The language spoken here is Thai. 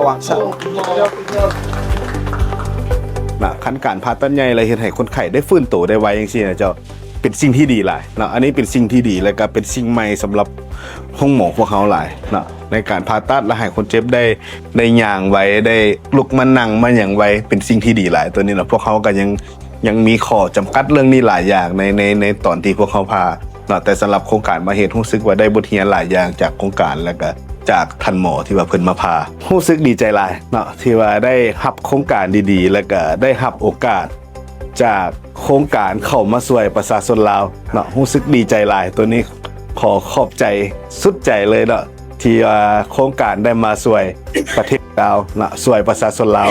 วังซะนะขั้นการผ่าตัดใหญ่อะไรเห็นให้คนไข้ได้ฟื้นตัวได้ไวอย่างซี่นะเจ้าเป็นสิ่งที่ดีหลายนะอันนี้เป็นสิ่งที่ดีแล้วก็เป็นสิ่งใหม่สำหรับห้องหมอพวกเขาหลายนะในการผ่าตัดและให้คนเจ็บได้ย่างไว้ได้ลุกมานั่งมาอย่างไว้เป็นสิ่งที่ดีหลายตัวนี้นะพวกเขาก็ยังมีข้อจำกัดเรื่องนี้หลายอย่างในตอนที่พวกเขาผ่านะแต่สำหรับโครงการมาเหตุรู้สึกว่าได้บทเรียนหลายอย่างจากโครงการแล้วก็จากท่านหมอที่ว่าเพิ่นมาพารู้สึกดีใจหลายเนาะที่ว่าได้รับโครงการดีๆแล้วก็ได้รับโอกาสจากโครงการเข้ามาช่วยประชาชนลาวเนาะรู้สึกดีใจหลายตัวนี้ขอขอบใจสุดใจเลยเนาะที่ว่าโครงการได้มาช่วยประเทศลาวเนาะช่วยประชาชนลาว